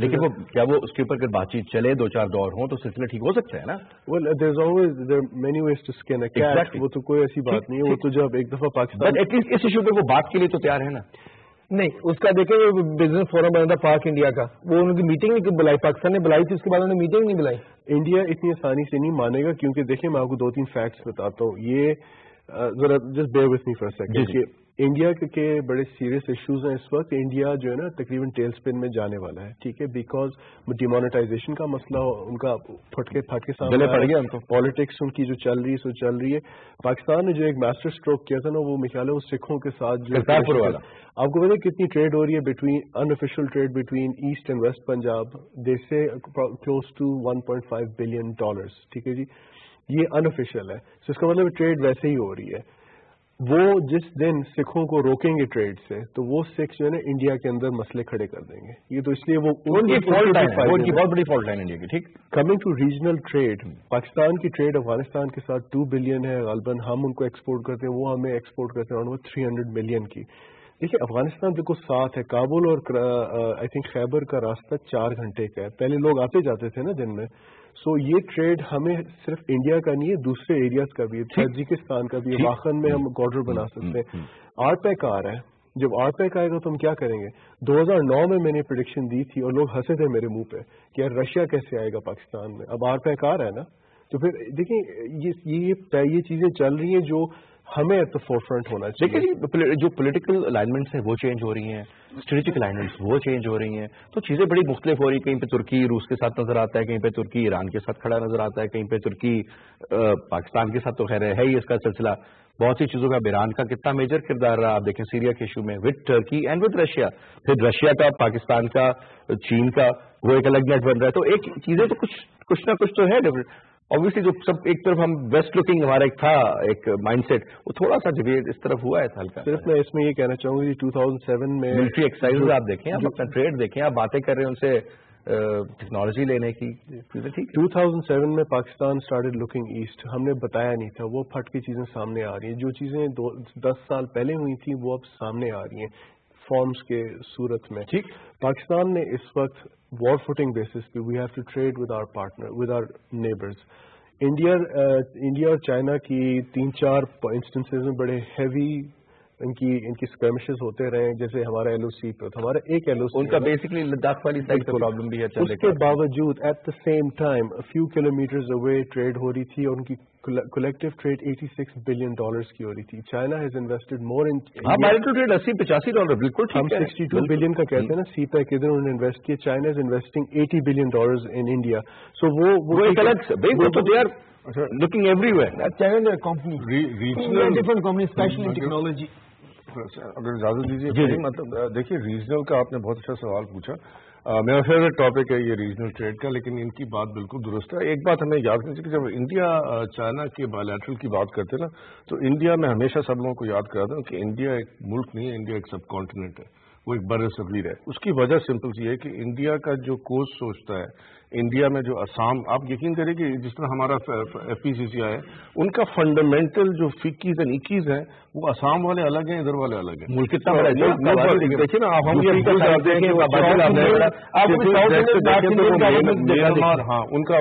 لیکن کیا وہ اس کے اوپر اگر بات چیت چلے 2-4 دور ہوں تو سلسلہ ٹھیک ہو سکتا ہے نا. Well there is always there many ways to skin a cat. وہ تو کوئی ایسی بات نہیں ہے. وہ تو جب ایک دفعہ پاکستان ایٹ لیسٹ اس ایشو پہ وہ بات کے لیے تو تیار ہے نا. نہیں اس کا دیکھیں بزنس فورم بنا تھا پاک انڈیا کا وہ ان کی میٹنگ نہیں بلائی پاکستان نے بلائی تھی اس کے بعد انہوں نے میٹنگ نہیں بلائی. انڈیا اتنی آسانی سے نہیں مانے گا کیونکہ دیکھیں میں آپ کو 2-3 فیکٹس بتاتا ہوں. یہ ذرا just bear with me for a second کہ انڈیا کے بڑے سیریس ایشوز ہیں اس وقت. انڈیا جو ہے نا تقریباً ٹیل اسپن میں جانے والا ہے ٹھیک ہے بیکاز ڈیمونیٹائزیشن کا مسئلہ ان کا پھٹ کے سامنے پڑ گیا. ان کو پالیٹکس ان کی جو چل رہی ہے سو چل رہی ہے. پاکستان نے جو ایک ماسٹر اسٹروک کیا تھا نا وہ میرے خیال ہے وہ سکھوں کے ساتھ جو آپ کو پتا کتنی ٹریڈ ہو رہی ہے between unofficial trade between east and west Punjab دے سے کلوز ٹو $1.5 بلین ٹھیک ہے جی. یہ انآفیشیل ہے. اس کا مطلب ٹریڈ ویسے ہی ہو رہی ہے. وہ جس دن سکھوں کو روکیں گے ٹریڈ سے تو وہ سکھ جو ہے نا انڈیا کے اندر مسئلے کھڑے کر دیں گے. یہ تو اس لیے وہ بہت بڑی فالٹ لائن انڈیا کی. ٹھیک coming to regional trade Pakistan کی ٹریڈ افغانستان کے ساتھ 2 بلین ہے غالباً. ہم ان کو ایکسپورٹ کرتے ہیں وہ ہمیں ایکسپورٹ کرتے ہیں 300 ملین کی. دیکھیے افغانستان بالکل ساتھ ہے. کابل اور آئی تھنک خیبر کا راستہ 4 گھنٹے کا ہے. پہلے لوگ آتے جاتے تھے نا دن میں. سو یہ ٹریڈ ہمیں صرف انڈیا کا نہیں ہے دوسرے ایریاز کا بھی ہے. تاجکستان کا بھی ہے. واخن میں ہم کارڈر بنا سکتے ہیں. آر پیک آ رہا ہے. جب آر پیک آئے گا تو ہم کیا کریں گے. 2009 میں نے پریڈکشن دی تھی اور لوگ ہنسے تھے میرے منہ پہ کہ یار رشیا کیسے آئے گا پاکستان میں. اب آر پیک آ رہا ہے نا تو پھر دیکھیں یہ چیزیں چل رہی ہیں جو ہمیں ایٹ دا فور فرنٹ ہونا چاہیے. دیکھیے جو پولیٹیکل الائنمنٹس ہیں وہ چینج ہو رہی ہیں اسٹریٹجک الائنمنٹس وہ چینج ہو رہی ہیں تو چیزیں بڑی مختلف ہو رہی ہیں. کہیں پہ ترکی روس کے ساتھ نظر آتا ہے کہیں پہ ترکی ایران کے ساتھ کھڑا نظر آتا ہے کہیں پہ ترکی پاکستان کے ساتھ تو خیر ہے ہی اس کا سلسلہ. بہت سی چیزوں کا ایران کا کتنا میجر کردار رہا. آپ دیکھیں سیریا کے ایشو میں with Turkey and with Russia. پھر رشیا کا پاکستان کا چین کا وہ ایک الگ نیٹ بن رہا ہے. تو ایک چیزیں تو کچھ نہ کچھ تو ہے ڈفرنٹ. obviously جو سب ایک طرف ہم ویسٹ لکنگ ہمارا ایک تھا ایک مائنڈ سیٹ وہ تھوڑا سا ڈیویٹ اس طرف ہوا ہے ہلکا. صرف میں اس میں یہ کہنا چاہوں گا 2007 میں ملٹری ایکسرسائز آپ دیکھیں آپ اپنا ٹریڈ دیکھیں آپ باتیں کر رہے ہیں ان سے ٹیکنالوجی لینے کی. 2007 میں پاکستان اسٹارٹڈ لکنگ ایسٹ. ہم نے بتایا نہیں تھا وہ پھٹ کی چیزیں سامنے آ رہی ہیں. جو چیزیں 10 سال پہلے ہوئی تھیں وہ اب سامنے آ رہی ہیں فارمز کے صورت میں. ٹھیک پاکستان نے اس وقت وار فوٹنگ بیسس پہ we have to trade with our partner with our neighbours. India اور چائنا کی 3-4 انسٹنسز میں بڑے ہیوی ان کی اسکرمشز ہوتے رہے. جیسے ہمارا ایل او سی پہ ہمارا ایک ایل او سی ان کا بیسکلی لداخ والی سائڈ کا پرابلم بھی ہے. اس کے باوجود at the same time few kilometres away trade ہو رہی تھی اور ان کی کولیکٹو ٹریڈ $86 بلین کی ہو رہی تھی. China has invested more in trade $80-85 بالکل ہم 62 بلین کا کہتے ہیں نا سی پیک ادھر انہوں نے انویسٹ کیا. China is investing $80 billion in India. So وہ ایک الگ looking everywhere. That's another company. Regional different company, especially in technology. اگر اجازت دیجیے مطلب دیکھیے ریجنل کا آپ نے بہت اچھا سوال پوچھا. میرا فیوریٹ ٹاپک ہے یہ ریجنل ٹریڈ کا، لیکن ان کی بات بالکل درست ہے. ایک بات ہمیں یاد کرنی چاہیے کہ جب انڈیا چائنا کے بائیلیٹرل کی بات کرتے ہیں نا، تو انڈیا میں ہمیشہ سب لوگوں کو یاد کراتا ہوں کہ انڈیا ایک ملک نہیں ہے، انڈیا ایک سب کانٹیننٹ ہے، وہ ایک بر صغیر ہے. اس کی وجہ سمپل سی ہے کہ انڈیا کا جو کوسٹ سوچتا ہے، انڈیا میں جو آسام، آپ یقین کریں کہ جس طرح ہمارا FPCCI ہے، ان کا فنڈامنٹل جو فکیز اینڈ اکیز ہیں وہ آسام والے الگ ہیں، ادھر والے الگ ہیں. ملک کتنا بڑا دیکھیے نا آپ، ہم ہاں ان کا.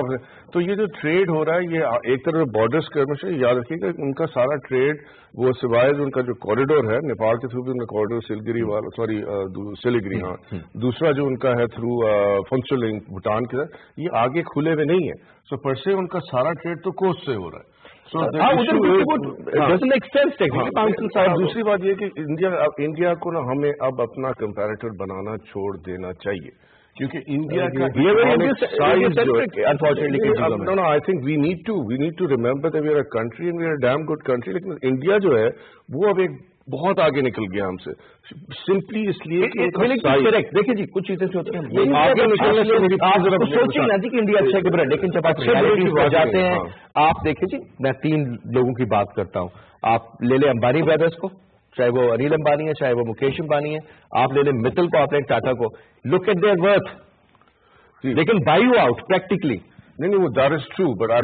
تو یہ جو ٹریڈ ہو رہا ہے یہ ایک طرف بارڈر اسکرمش ہے. یاد رکھیے کہ ان کا سارا ٹریڈ وہ سوائے ان کا جو کوریڈور ہے نیپال کے تھرو بھی ان کا کوریڈور سلگری والا، سوری سلیگری، ہاں دوسرا جو ان کا ہے تھرو فنچولنگ بھوٹان کے ساتھ، یہ آگے کھلے ہوئے نہیں ہے. سو پر سے ان کا سارا ٹریڈ تو کوسٹ سے ہو رہا ہے. دوسری بات یہ کہ انڈیا کو نا ہمیں اب اپنا کمپیریٹر بنانا چھوڑ دینا چاہیے، کیونکہ انڈیا کا I think we need to remember that we are a country and we are a damn good country. لیکن انڈیا جو ہے وہ اب ایک بہت آگے نکل گیا ہم سے، سمپلی اس لیے دیکھیں جی کچھ چیزیں ہوتی ہیں آگے نکلنے سے سوچیں نا جی کہ انڈیا اچھا کہ برا، لیکن جب آپ جاتے ہیں آپ دیکھیں جی، میں 3 لوگوں کی بات کرتا ہوں. آپ لے لیں امبانی بردرس کو، چاہے وہ انیل امبانی ہے، چاہے وہ مکیش امبانی ہے. آپ لے لیں متل کو، آپ لیں ٹاٹا کو. لک ایٹ دیئر ورتھ، لیکن بائی یو آؤٹ پریکٹیکلی. نہیں وہ that is true, but I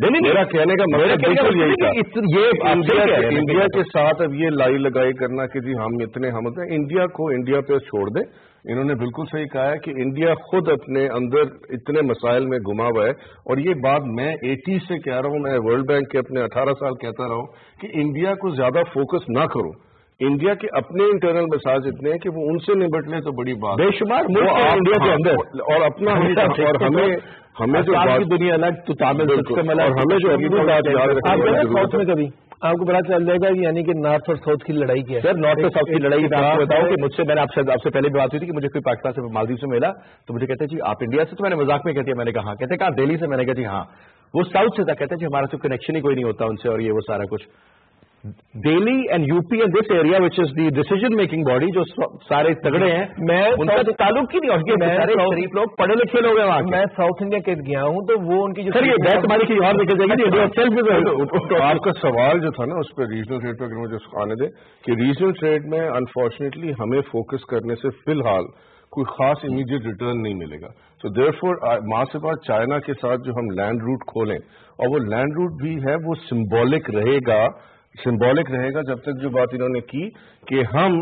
mean میرا کہنے کا مطلب بالکل یہی تھا. انڈیا کے ساتھ اب یہ لائی لگائی کرنا کہ جی ہم اتنے ہم ہوتے ہیں، انڈیا کو انڈیا پہ چھوڑ دیں. انہوں نے بالکل صحیح کہا ہے کہ انڈیا خود اپنے اندر اتنے مسائل میں گما ہوا ہے. اور یہ بات میں 80 سے کہہ رہا ہوں، میں ورلڈ بینک کے اپنے 18 سال کہتا رہا ہوں کہ انڈیا کو زیادہ فوکس نہ کرو. انڈیا کے اپنے انٹرنل مسائل اتنے ہیں کہ وہ ان سے نمٹ لیں تو بڑی بات. بے شمار انڈیا کے اندر اور اپنا اور ہمیں جو دنیا الگ تو تامل اور ہمیں جو اپنی بات یاد رکھنا میں کبھی آپ کو پتا چل جائے گا یعنی کہ نارتھ اور ساؤتھ کی لڑائی کیا ہے. سر نارتھ اور ساؤتھ کی لڑائی میں آپ کو بتاؤں کہ مجھ سے، میں نے آپ سے پہلے بھی بات ہوئی تھی کہ مجھے کوئی پاکستان سے مالدیو سے ملا تو مجھے کہتے ہیں جی آپ انڈیا سے، تو میں نے مذاق میں کہتی ہے، میں نے کہا کہتے کہاں دہلی سے، میں نے کہا جی ہاں. وہ ساؤتھ سے تھا، کہتے ہیں جی ہمارا تو کنیکشن ہی کوئی نہیں ہوتا ان سے، اور یہ وہ سارا کچھ. Delhi and U P and this area which is the decision making body, جو سارے تگڑے ہیں، میں ان کا تعلق ہی نہیں. اور غریب لوگ پڑھے لکھے لوگ ہیں وہاں. میں ساؤتھ انڈیا کے گیا ہوں تو وہ ان کی سر یہ بحث ہماری کہیں اور نکل جائے گی. تو آپ کا سوال جو تھا نا اس پہ ریجنل ٹریڈ پہ مجھے آنے دیں کہ ریجنل ٹریڈ میں انفارچونیٹلی ہمیں فوکس کرنے سے فی الحال کوئی خاص امیڈیٹ ریٹرن نہیں ملے گا. تو دیر فور ماں سے بات چائنا کے ساتھ جو ہم لینڈ روٹ کھولیں، اور وہ لینڈ روٹ بھی ہے وہ سمبولک رہے گا جب تک جو بات انہوں نے کی کہ ہم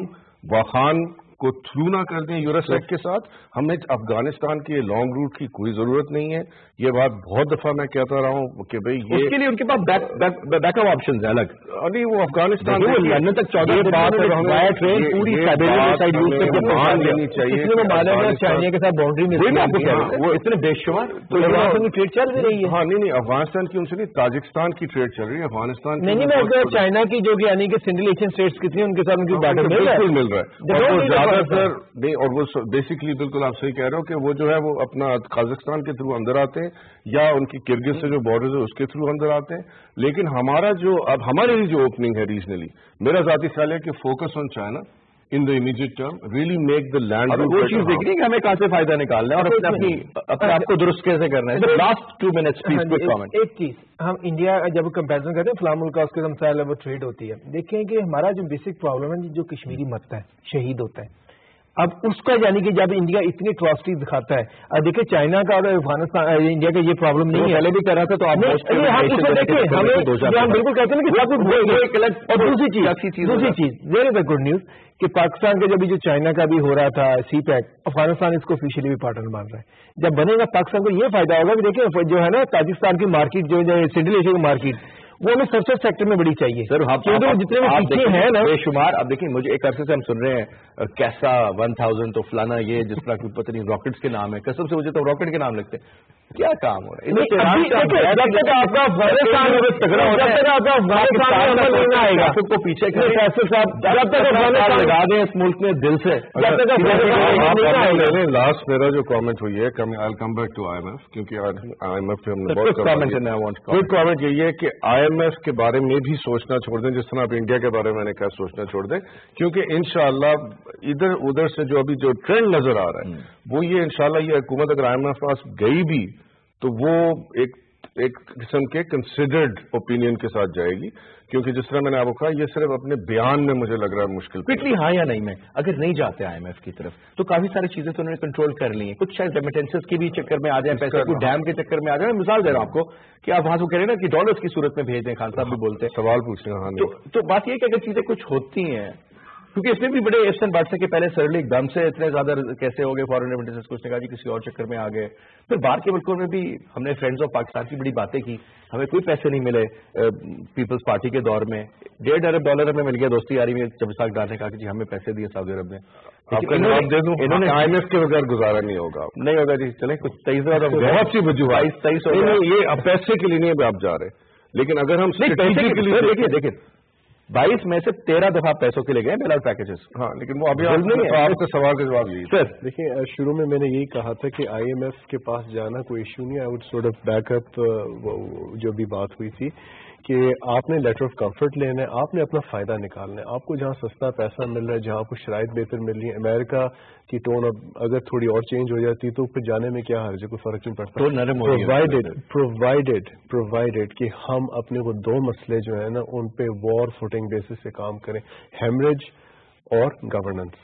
واخان کو تھرو نہ کر دیں یورسیک کے ساتھ. ہمیں افغانستان کے لانگ روٹ کی کوئی ضرورت نہیں ہے. یہ بات بہت دفعہ میں کہتا رہا ہوں کہ بھئی اس کے لیے ان کے پاس بیک اپ آپشن ہے الگ. نہیں وہ افغانستان لندن تک 14 بات ٹرین پوری لینی چاہیے چائنا کے ساتھ باؤنڈری میں وہ اتنے بے شمار ٹریڈ چل رہی ہے. ہاں نہیں افغانستان کی ان سے نہیں، تاجکستان کی ٹریڈ چل رہی ہے. افغانستان نہیں میں چائنا کی جو کہ یعنی کہ سنگل ایشین اسٹیٹس کتنی ان کے ساتھ ان کی بارڈر بالکل مل رہا ہے زیادہ تر نہیں. اور وہ بیسکلی بالکل آپ صحیح کہہ رہے ہو کہ وہ جو ہے وہ اپنا قازقستان کے تھرو اندر آتے ہیں یا ان کی کرگز سے جو بارڈر ہے اس کے تھرو اندر آتے ہیں. لیکن ہمارا جو اب ہمارے لیے جو اوپننگ ہے ریجنلی، میرا ذاتی خیال ہے کہ focus on China in the immediate term, really make the land. وہ چیز دیکھ رہی ہے کہ ہمیں کہاں سے فائدہ نکالنا ہے اور اپنے آپ کو درست کیسے کرنا ہے. Last 2 minutes please comment. ایک چیز ہم انڈیا جب کمپیریزن کرتے ہیں فلاں ملک کا اس کے مسائل وہ ٹریڈ ہوتی ہے. دیکھیں کہ ہمارا جو بیسک پرابلم ہے جو کشمیری مرتا ہے شہید ہوتا ہے، اب اس کا یعنی کہ جب انڈیا اتنی اٹراسٹی دکھاتا ہے. اب دیکھیں چائنا کا اور افغانستان انڈیا کا یہ پرابلم نہیں ہے، پہلے بھی کر رہا تھا تو آپ دیکھیں ہم بالکل کہتے ہیں کہ دوسری چیز ویری دا گڈ نیوز کہ پاکستان کا جب جو چائنا کا بھی ہو رہا تھا سی پیک، افغانستان اس کو آفیشلی بھی پارٹنر مان رہا ہے. جب بنے گا پاکستان کو یہ فائدہ ہوگا کہ دیکھیں جو ہے نا تاجکستان کی مارکیٹ جو سنٹرل ایشیا کی مارکیٹ وہ ہمیں سرچر سیکٹر میں بڑی چاہیے. سر جتنے پیچھے ہیں نا بے شمار. اب دیکھیں مجھے ایک عرصے سے ہم سن رہے ہیں کیسا 1000 تو فلانا یہ جس طرح کی پتہ نہیں راکٹس کے نام ہے، قسم سے مجھے تو راکٹ کے نام لگتے ہیں. کیا کام ہو رہا ہے؟ جب تک آپ کا کو پیچھے لگا دیں اس ملک میں دل سے. لاسٹ میرا جو کامنٹ ہوئی ہے آئی کم بیک ٹو IMF کیونکہ IMF پہ ہم نے بہت کامنٹ یہی ہے کہ IMF کے بارے میں بھی سوچنا چھوڑ دیں جس طرح آپ انڈیا کے بارے میں نے کہا سوچنا چھوڑ دیں, کیونکہ انشاءاللہ ادھر ادھر سے جو ابھی جو ٹرینڈ نظر آ رہا ہے وہ یہ انشاءاللہ یہ حکومت اگر IMF کے پاس گئی بھی تو وہ ایک قسم کے کنسیڈرڈ اوپینین کے ساتھ جائے گی, کیونکہ جس طرح میں نے آپ کو کہا یہ صرف اپنے بیان میں مجھے لگ رہا ہے مشکل. کوئکلی ہاں یا نہیں میں اگر نہیں جاتے IMF کی طرف تو کافی ساری چیزیں تو انہوں نے کنٹرول کر لی ہیں, کچھ شاید ریمیٹنسز کے بھی چکر میں آ جائیں, پیسے کو ڈیم کے چکر میں آ جائیں. میں مثال دے رہا ہوں آپ کو کہ آپ وہاں سے کہہ رہے ہیں نا کہ ڈالرز کی صورت میں بھیج دیں, خان صاحب بھی بولتے ہیں سوال پوچھ رہے ہیں. تو بات یہ کہ اگر چیزیں کچھ ہوتی ہیں, کیونکہ اس میں بھی بڑے ایفسن بادشاہ کے پہلے سرلی ایک دم سے اتنے زیادہ کیسے ہو گئے فارن ریمیٹنسز, کچھ نے کہا جی کسی اور چکر میں آ گئے. پھر باہر کے ملکوں میں بھی ہم نے فرینڈز آف پاکستان کی بڑی باتیں کی, ہمیں کوئی پیسے نہیں ملے پیپلز پارٹی کے دور میں, $1.5 ارب ہمیں مل گیا دوستی یاری میں جب اسحاق ڈار نے کہا کہ جی ہمیں پیسے دیے سعودی عرب نے. آپ کا جواب دے دوں, انہوں نے IMF کے بغیر گزارا نہیں ہوگا. نہیں ہوگا جی, چلیں کچھ 23 ارب بہت سی وجوہات, 23 یہ اب پیسے کے لیے نہیں آپ جا رہے, لیکن اگر ہم پیسے کے لیے دیکھیں 22 میں سے 13 دفعہ پیسوں کے لے گئے بیل آؤٹ پیکیجز. ہاں لیکن وہ ابھی آپ کے سوال کا جواب یہی سر. دیکھیں شروع میں نے یہی کہا تھا کہ IMF کے پاس جانا کوئی ایشو نہیں. I would sort of back up جو بھی بات ہوئی تھی کہ آپ نے لیٹر آف کمفرٹ لینا ہے, آپ نے اپنا فائدہ نکالنا ہے. آپ کو جہاں سستا پیسہ مل رہا ہے, جہاں آپ کو شرائط بہتر مل رہی ہے, امریکہ کی ٹون اب اگر تھوڑی اور چینج ہو جاتی تو پھر جانے میں کیا حرج ہے, کوئی فرق نہیں پڑتا. پرووائڈیڈ کہ ہم اپنے وہ 2 مسئلے جو ہیں نا ان پہ وار فوٹنگ بیسس سے کام کریں, ہیمریج اور گورننس.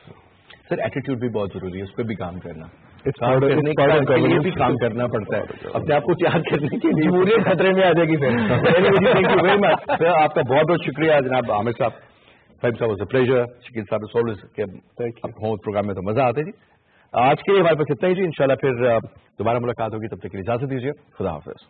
سر ایٹیٹیوڈ بھی بہت ضروری ہے, اس پہ بھی کام کرنا, بھی کام کرنا پڑتا ہے اپنے آپ کو تیار کرنے کے لیے. جمہوریت خطرے میں آ جائے گی. تھینک یو ویری مچ سر, آپ کا بہت بہت شکریہ جناب عامر صاحب. فیب صاحب واز اے پلیزر, شکیل صاحب ہوں پروگرام میں تو مزہ آتا ہے جی. آج کے لیے ہمارے پاس اتنا ہی جی, انشاءاللہ پھر دوبارہ ملاقات ہوگی, تب تک کے لیے اجازت دیجیے, خدا حافظ.